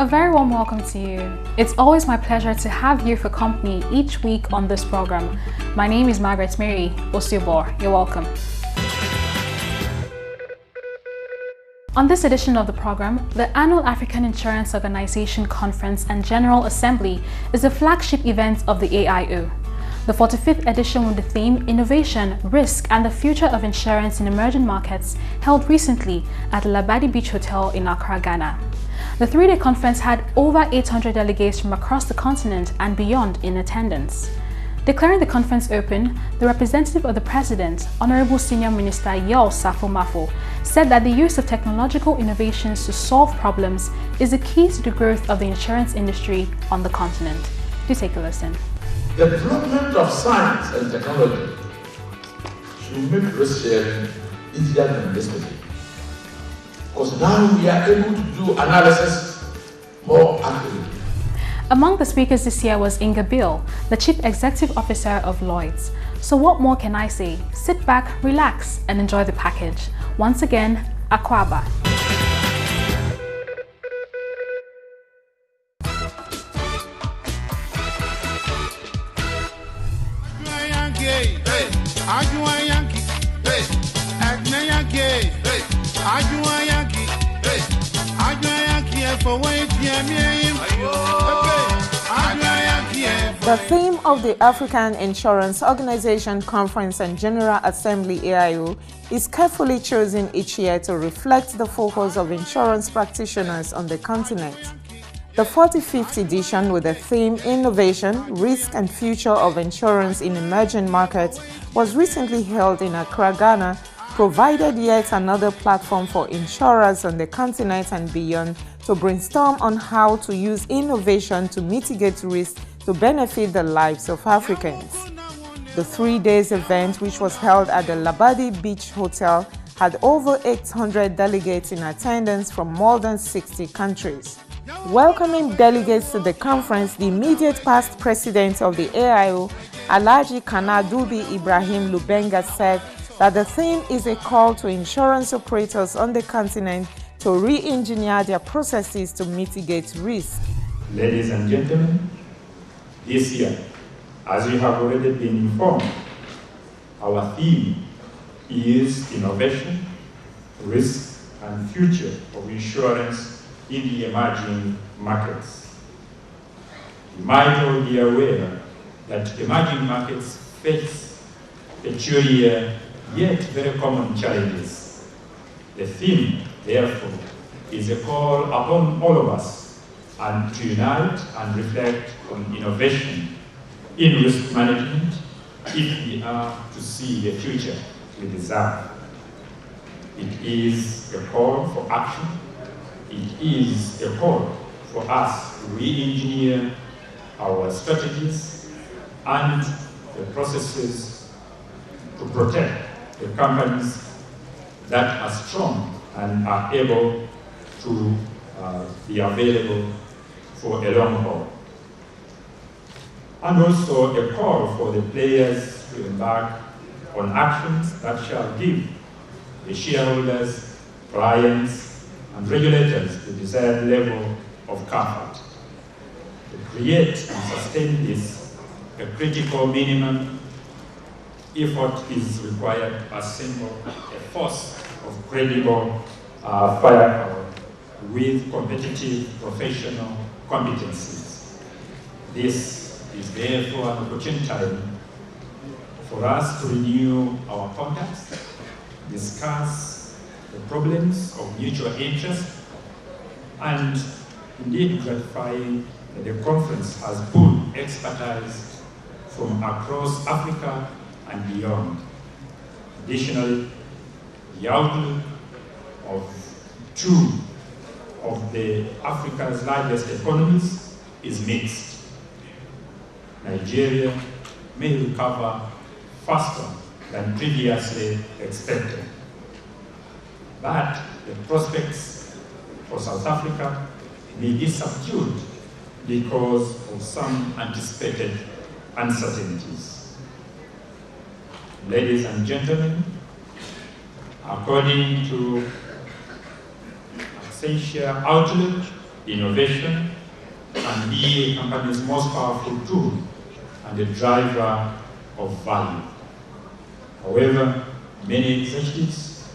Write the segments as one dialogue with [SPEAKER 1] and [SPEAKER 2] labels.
[SPEAKER 1] A very warm welcome to you. It's always my pleasure to have you for company each week on this program. My name is Margaret Mary Osiobor. You're welcome. On this edition of the program, the annual African Insurance Organization Conference and General Assembly is the flagship event of the AIO. The 45th edition with the theme Innovation, Risk and the Future of Insurance in Emerging Markets held recently at the Labadi Beach Hotel in Accra, Ghana. The three-day conference had over 800 delegates from across the continent and beyond in attendance. Declaring the conference open, the representative of the President, Honorable Senior Minister Yeo Safo Mafo, said that the use of technological innovations to solve problems is the key to the growth of the insurance industry on the continent. Do take a listen.
[SPEAKER 2] The development of science and technology should make risk sharing easier than yesterday. Because now we are able to do analysis more accurately.
[SPEAKER 1] Among the speakers this year was Inga Bill, the Chief Executive Officer of Lloyd's. So what more can I say? Sit back, relax, and enjoy the package. Once again, Akwaba.
[SPEAKER 3] The theme of the African Insurance Organization Conference and General Assembly AIO is carefully chosen each year to reflect the focus of insurance practitioners on the continent. The 45th edition with the theme Innovation, Risk and Future of Insurance in Emerging Markets was recently held in Accra, Ghana, provided yet another platform for insurers on the continent and beyond to brainstorm on how to use innovation to mitigate risk to benefit the lives of Africans. The 3 days event, which was held at the Labadi Beach Hotel, had over 800 delegates in attendance from more than 60 countries. Welcoming delegates to the conference, the immediate past president of the AIO, Alhaji Kana Dubi Ibrahim Lubenga, said that the theme is a call to insurance operators on the continent to re-engineer their processes to mitigate risk.
[SPEAKER 4] Ladies and gentlemen, this year, as you have already been informed, our theme is Innovation, Risk and Future of Insurance in the Emerging Markets. You might all be aware that emerging markets face peculiar yet very common challenges. The theme, therefore, is a call upon all of us and to unite and reflect on innovation in risk management if we are to see the future we deserve. It is a call for action. It is a call for us to re-engineer our strategies and the processes to protect the companies that are strong and are able to be available for a long haul. And also a call for the players to embark on actions that shall give the shareholders, clients, and regulators the desired level of comfort. To create and sustain this, a critical minimum effort is required to assemble a force of credible firepower with competitive professional competencies. This is therefore an opportune time for us to renew our contacts, discuss the problems of mutual interest, and indeed gratifying that the conference has pulled expertise from across Africa and beyond. Additionally, the outlook of two of the Africa's largest economies is mixed. Nigeria may recover faster than previously expected, but the prospects for South Africa may be subdued because of some anticipated uncertainties. Ladies and gentlemen, according to Accenture Outlook, innovation can be a company's most powerful tool and a driver of value. However, many executives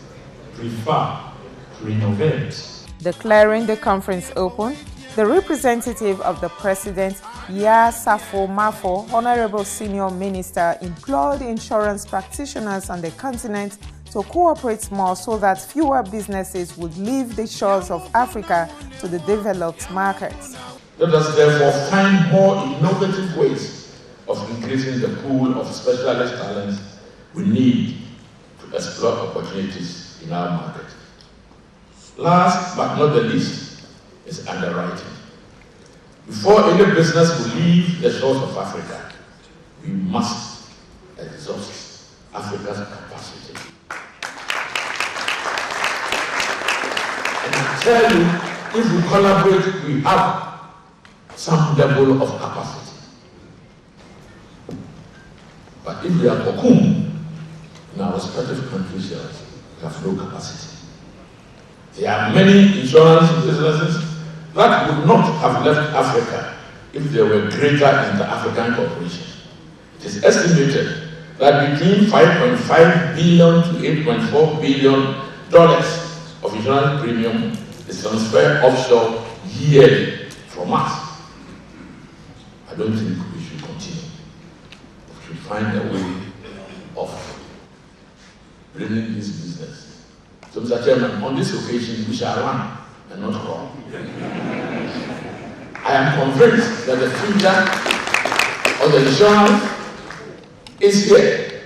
[SPEAKER 4] prefer to innovate.
[SPEAKER 3] Declaring the conference open, the representative of the President, Ya Safo Mafo, Honorable Senior Minister, implored insurance practitioners on the continent to cooperate more so that fewer businesses would leave the shores of Africa to the developed markets.
[SPEAKER 2] Let us therefore find more innovative ways of increasing the pool of specialist talents we need to explore opportunities in our market. Last but not the least is underwriting. Before any business will leave the shores of Africa, we must exhaust Africa's capacity. And I tell you, if we collaborate, we have some level of capacity. But if we are cocooned in our respective countries, we have no capacity. There are many insurance businesses that would not have left Africa if there were greater inter-African cooperation. It is estimated that between $5.5 billion to $8.4 billion of insurance premium is transferred offshore yearly from us. I don't think we should continue. We should find a way of bringing this business. So, Mr. Chairman, on this occasion, we shall run and not crawl. I am convinced that the future of the insurance is here.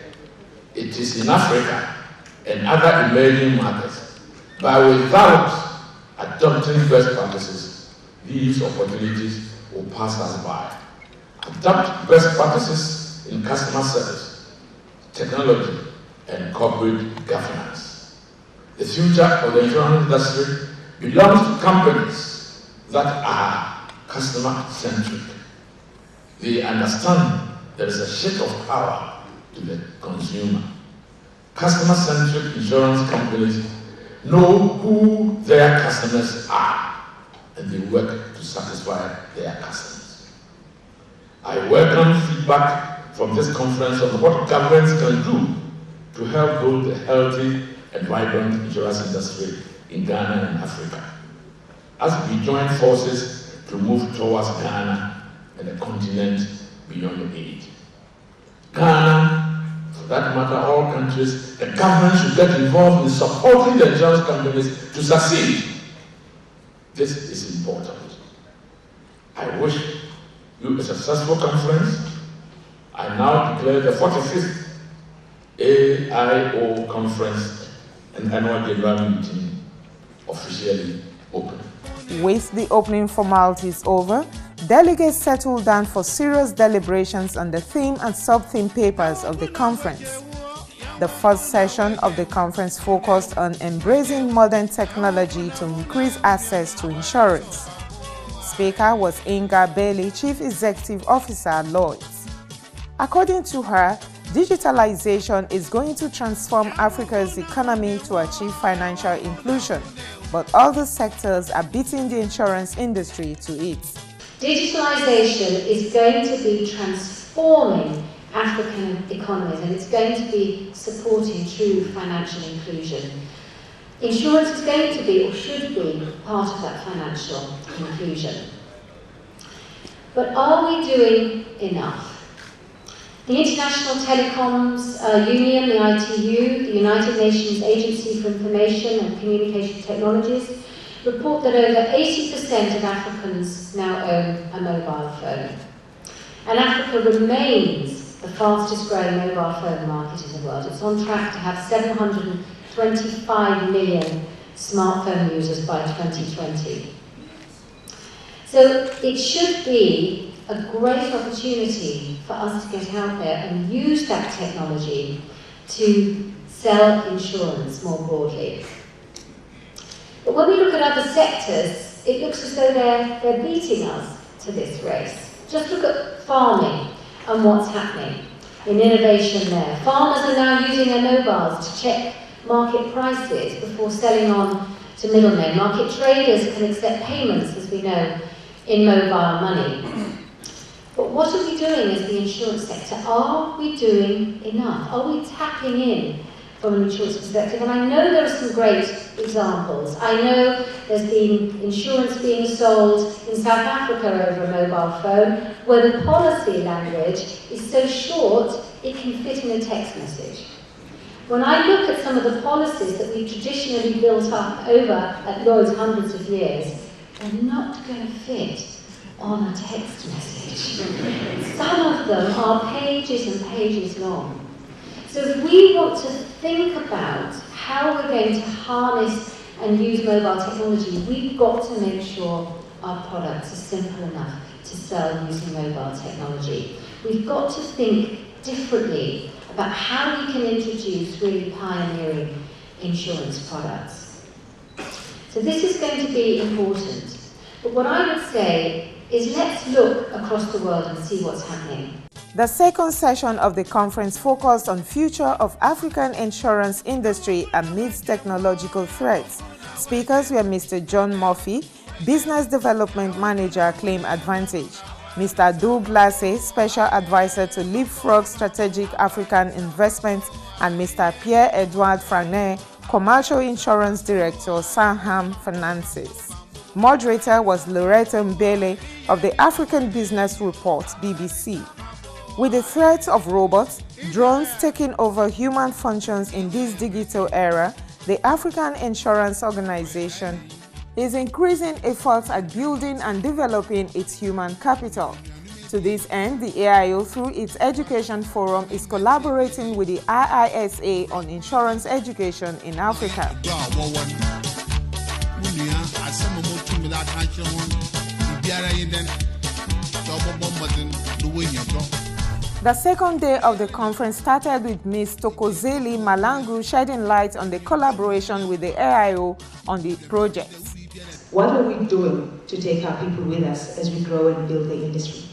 [SPEAKER 2] It is in Africa and other emerging markets. But without adopting best practices, these opportunities will pass us by. Adopt best practices in customer service, technology, and corporate governance. The future of the insurance industry belongs to companies that are customer-centric. They understand there is a shift of power to the consumer. Customer-centric insurance companies know who their customers are, and they work to satisfy their customers. I welcome feedback from this conference on what governments can do to help build a healthy and vibrant insurance industry in Ghana and Africa, as we join forces to move towards Ghana and the continent beyond aid. Ghana, for that matter, all countries, the government should get involved in supporting the insurance companies to succeed. This is important. I wish you a successful conference. I now declare the 45th AIO conference and annual general meeting officially open.
[SPEAKER 3] With the opening formalities over, delegates settled down for serious deliberations on the theme and sub-theme papers of the conference. The first session of the conference focused on embracing modern technology to increase access to insurance. Speaker was Inga Bailey, Chief Executive Officer, Lloyds. According to her, digitalization is going to transform Africa's economy to achieve financial inclusion, but other sectors are beating the insurance industry to it.
[SPEAKER 5] Digitalization is going to be transforming African economies, and it's going to be supporting true financial inclusion. Insurance is going to be, or should be, part of that financial inclusion. But are we doing enough? The International Telecoms Union, the ITU, the United Nations Agency for Information and Communication Technologies, report that over 80% of Africans now own a mobile phone. And Africa remains the fastest growing mobile phone market in the world. It's on track to have 725 million smartphone users by 2020. So it should be a great opportunity for us to get out there and use that technology to sell insurance more broadly. But when we look at other sectors, it looks as though they're beating us to this race. Just look at farming and what's happening in innovation there. Farmers are now using their mobiles to check market prices before selling on to middlemen. Market traders can accept payments, as we know, in mobile money. But what are we doing as the insurance sector? Are we doing enough? Are we tapping in from an insurance perspective? And I know there are some great examples. I know there's been insurance being sold in South Africa over a mobile phone, where the policy language is so short it can fit in a text message. When I look at some of the policies that we've traditionally built up over at Lloyd's hundreds of years, they're not going to fit on a text message. Some of them are pages and pages long. So if we want to think about how we're going to harness and use mobile technology, we've got to make sure our products are simple enough to sell using mobile technology. We've got to think differently about how we can introduce really pioneering insurance products. So this is going to be important. But what I would say is let's look across the world and see what's happening.
[SPEAKER 3] The second session of the conference focused on future of African insurance industry amidst technological threats. Speakers were Mr. John Murphy, Business Development Manager, Claim Advantage; Mr. Doug Lassay, Special Advisor to Leapfrog Strategic African Investments; and Mr. Pierre-Edouard Fragnet, Commercial Insurance Director, Sanham Finances. Moderator was Loretta Mbele of the African Business Report, BBC. With the threat of robots, drones taking over human functions in this digital era, the African Insurance Organization is increasing efforts at building and developing its human capital. To this end, the AIO, through its Education Forum, is collaborating with the IISA on insurance education in Africa. The second day of the conference started with Ms. Tokozeli Malangu shedding light on the collaboration with the AIO on the project.
[SPEAKER 6] What are we doing to take our people with us as we grow and build the industry?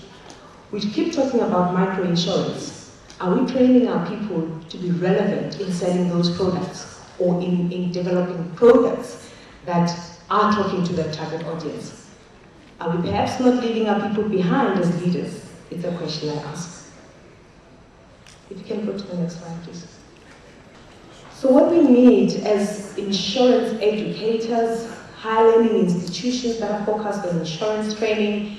[SPEAKER 6] We keep talking about microinsurance. Are we training our people to be relevant in selling those products or in developing products that are talking to their target audience? Are we perhaps not leaving our people behind as leaders? It's a question I ask. If you can go to the next slide, please. So what we need as insurance educators, higher learning institutions that are focused on insurance training,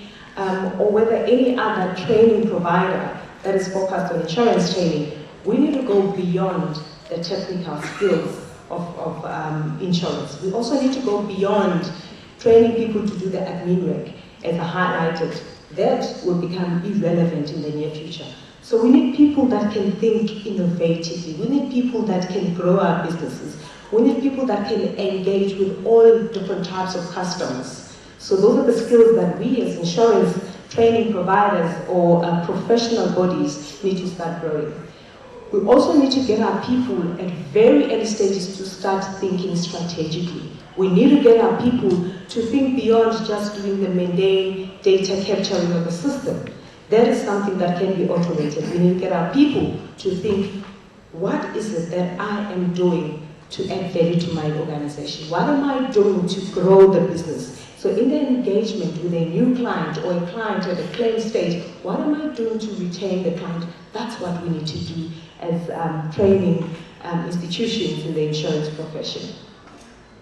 [SPEAKER 6] or whether any other training provider that is focused on insurance training, we need to go beyond the technical skills of insurance. We also need to go beyond training people to do the admin work, as I highlighted. That will become irrelevant in the near future. So we need people that can think innovatively. We need people that can grow our businesses. We need people that can engage with all different types of customers. So those are the skills that we as insurance training providers or professional bodies need to start growing. We also need to get our people at very early stages to start thinking strategically. We need to get our people to think beyond just doing the mundane data capturing of the system. That is something that can be automated. We need to get our people to think, what is it that I am doing to add value to my organization? What am I doing to grow the business? So in the engagement with a new client or a client at a claim stage, what am I doing to retain the client? That's what we need to do as training institutions in the insurance profession.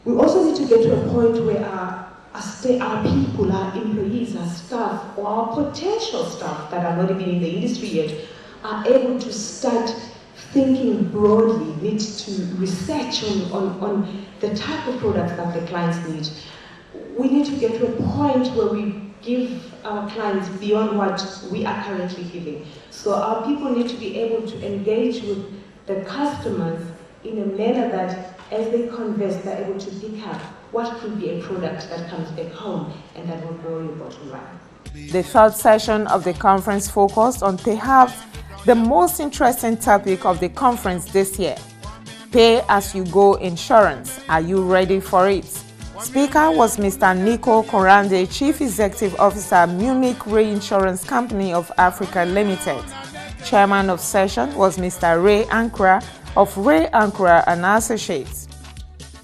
[SPEAKER 6] We also need to get to a point where our people, our employees, our staff, or our potential staff that are not even in the industry yet, are able to start thinking broadly, need to research on the type of products that the clients need. We need to get to a point where we give our clients beyond what we are currently giving. So our people need to be able to engage with the customers in a manner that as they converse, they're able to pick up what could be a product that comes back home and that will grow your bottom line.
[SPEAKER 3] The third session of the conference focused on perhaps the most interesting topic of the conference this year: pay-as-you-go insurance. Are you ready for it? Speaker was Mr. Nico Korande, Chief Executive Officer, Munich Reinsurance Company of Africa Limited. Chairman of session was Mr. Ray Ankara of Ray Ankara and Associates.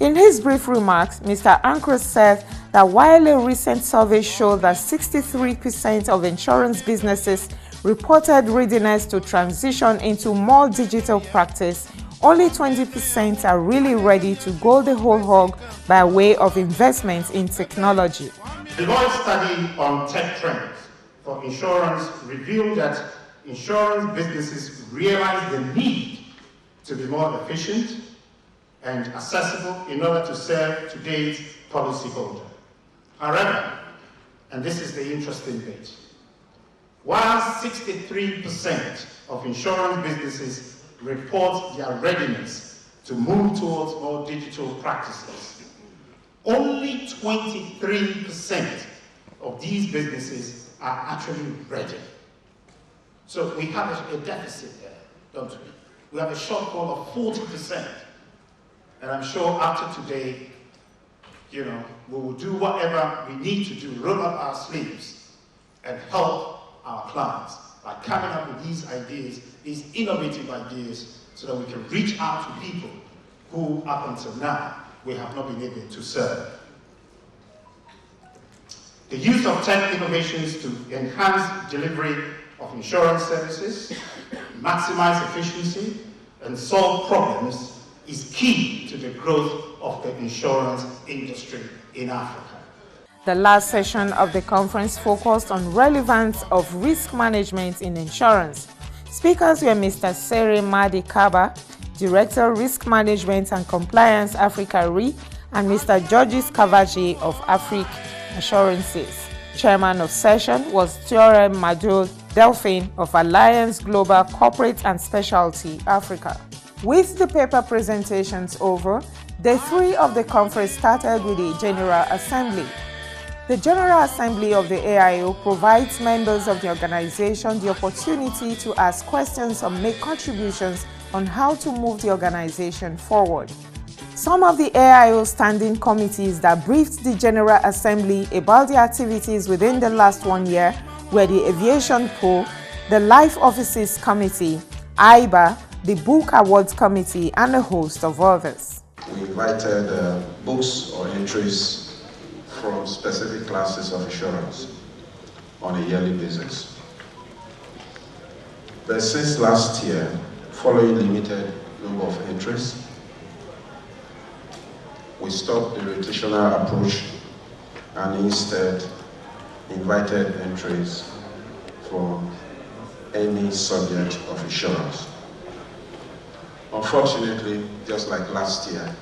[SPEAKER 3] In his brief remarks, Mr. Ankro said that while a recent survey showed that 63% of insurance businesses reported readiness to transition into more digital practice, only 20% are really ready to go the whole hog by way of investments in technology.
[SPEAKER 7] The Deloitte study on tech trends for insurance revealed that insurance businesses realize the need to be more efficient and accessible in order to serve today's policyholder. However, and this is the interesting bit, while 63% of insurance businesses report their readiness to move towards more digital practices, only 23% of these businesses are actually ready. So we have a deficit there, don't we? We have a shortfall of 40%. And I'm sure after today, we will do whatever we need to do, roll up our sleeves and help our clients by coming up with these ideas, these innovative ideas, so that we can reach out to people who, up until now, we have not been able to serve. The use of tech innovations to enhance delivery of insurance services, maximize efficiency, and solve problems is key to the growth of the insurance industry in Africa.
[SPEAKER 3] The last session of the conference focused on relevance of risk management in insurance. Speakers were Mr. Sere Madi Kaba, Director Risk Management and Compliance Africa RE, and Mr. Georges Kavaji of Afrique Assurances. Chairman of session was Theorem Mado Delphine of Alliance Global Corporate and Specialty Africa. With the paper presentations over, day 3 of the conference started with the General Assembly. The General Assembly of the AIO provides members of the organization the opportunity to ask questions or make contributions on how to move the organization forward. Some of the AIO standing committees that briefed the General Assembly about the activities within the last 1 year were the Aviation Pool, the Life Offices Committee, AIBA, the Book Awards Committee, and a host of others.
[SPEAKER 8] We invited books or entries from specific classes of insurance on a yearly basis. But since last year, following limited number of entries, we stopped the rotational approach and instead invited entries from any subject of insurance. Unfortunately, just like last year,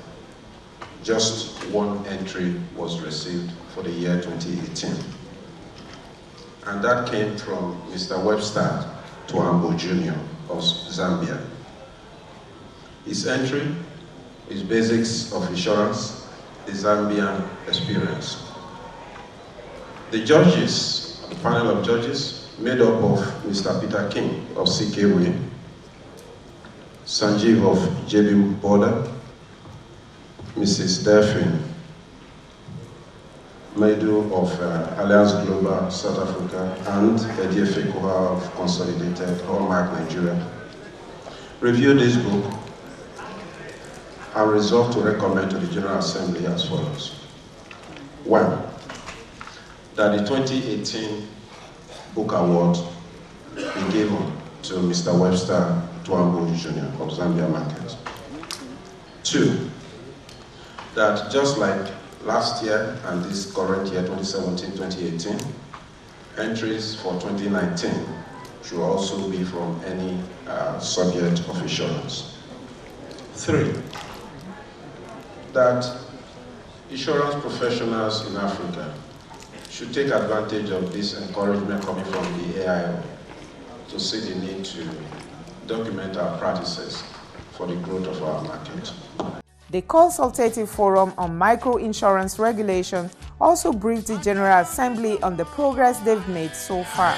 [SPEAKER 8] just one entry was received for the year 2018. And that came from Mr. Webster Twambo Jr. of Zambia. His entry is Basics of Insurance, the Zambian Experience. The judges, the panel of judges, made up of Mr. Peter King of CKW, Sanjeev of JB Border, Mrs. Delphine Maidu of Alliance Global South Africa, and Eddie Fekuha of Consolidated Hallmark Nigeria, reviewed this book and resolved to recommend to the General Assembly as follows. 1. That the 2018 Book Award be given to Mr. Webster Twambo Jr. of Zambia Market. 2. That just like last year and this current year, 2017-2018, entries for 2019 should also be from any subject of insurance. 3. That insurance professionals in Africa should take advantage of this encouragement coming from the AIO to see the need to document our practices for the growth of our market.
[SPEAKER 3] The Consultative Forum on Microinsurance Regulation also briefed the General Assembly on the progress they've made so far.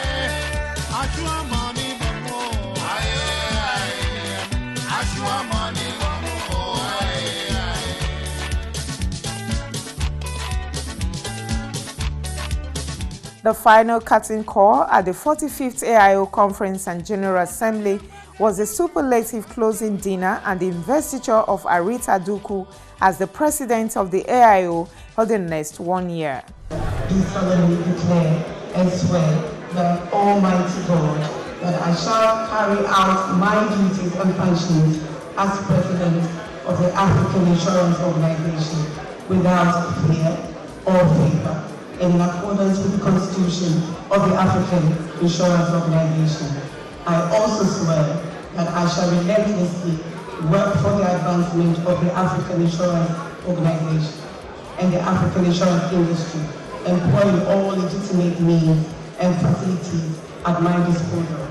[SPEAKER 3] The final curtain call at the 45th AIO Conference and General Assembly was a superlative closing dinner and the investiture of Arita Duku as the president of the AIO for the next 1 year.
[SPEAKER 9] Do solemnly declare and swear that Almighty God, that I shall carry out my duties and functions as president of the African Insurance Organization without fear or favor, and in accordance with the Constitution of the African Insurance Organization. I also swear that I shall relentlessly work for the advancement of the African Insurance Organization and the African insurance industry, employing all legitimate means and facilities at my disposal.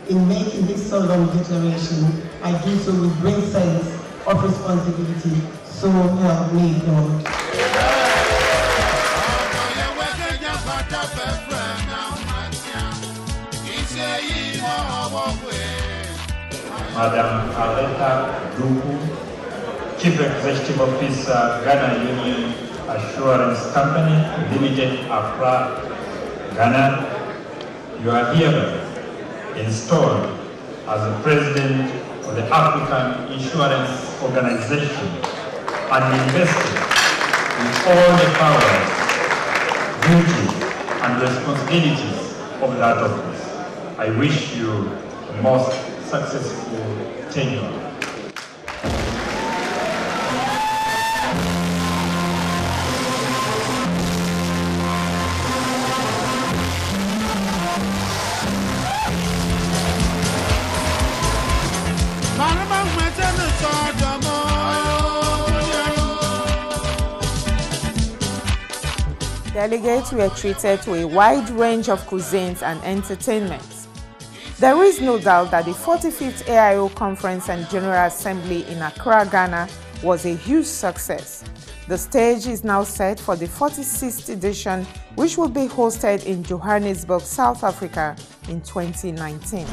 [SPEAKER 9] In making this solemn declaration, I do so with great sense of responsibility, so help me God.
[SPEAKER 4] Madam Arita Duku, Chief Executive Officer, Ghana Union Assurance Company Limited, Accra, Ghana, you are here installed as the President of the African Insurance Organization and invested with all the powers, duties, and responsibilities of that office. I wish you the most successful tenure.
[SPEAKER 3] Delegates were treated to a wide range of cuisines and entertainments. There is no doubt that the 45th AIO Conference and General Assembly in Accra, Ghana was a huge success. The stage is now set for the 46th edition, which will be hosted in Johannesburg, South Africa in 2019.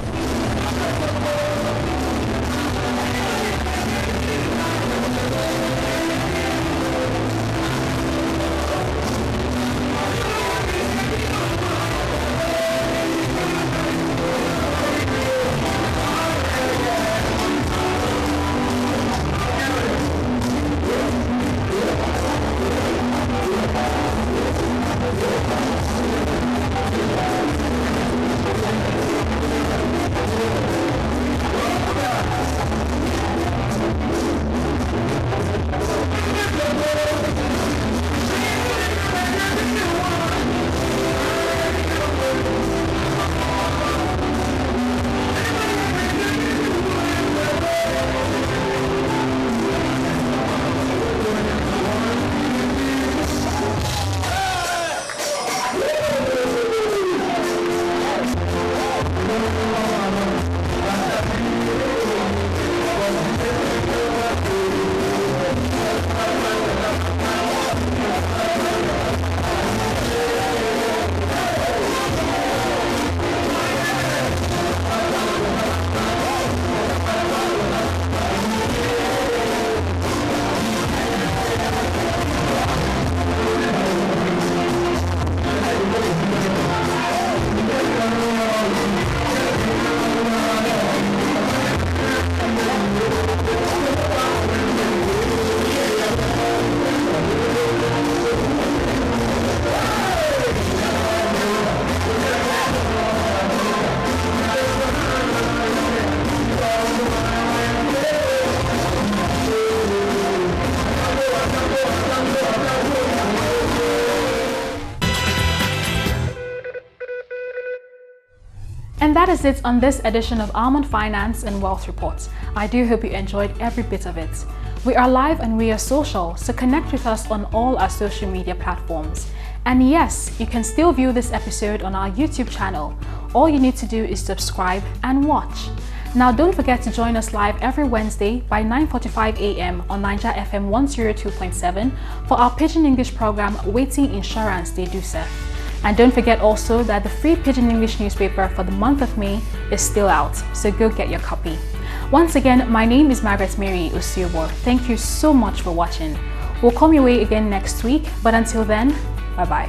[SPEAKER 1] And that is it on this edition of Almond Finance and Wealth Report. I do hope you enjoyed every bit of it. We are live and we are social, so connect with us on all our social media platforms. And yes, you can still view this episode on our YouTube channel. All you need to do is subscribe and watch. Now don't forget to join us live every Wednesday by 9:45 a.m. on Niger FM 102.7 for our Pidgin English program Waiting Insurance They Do Sir. And don't forget also that the free Pidgin English newspaper for the month of May is still out, so go get your copy. Once again, my name is Margaret Mary Usiobor. Thank you so much for watching. We'll come your way again next week, but until then, bye-bye.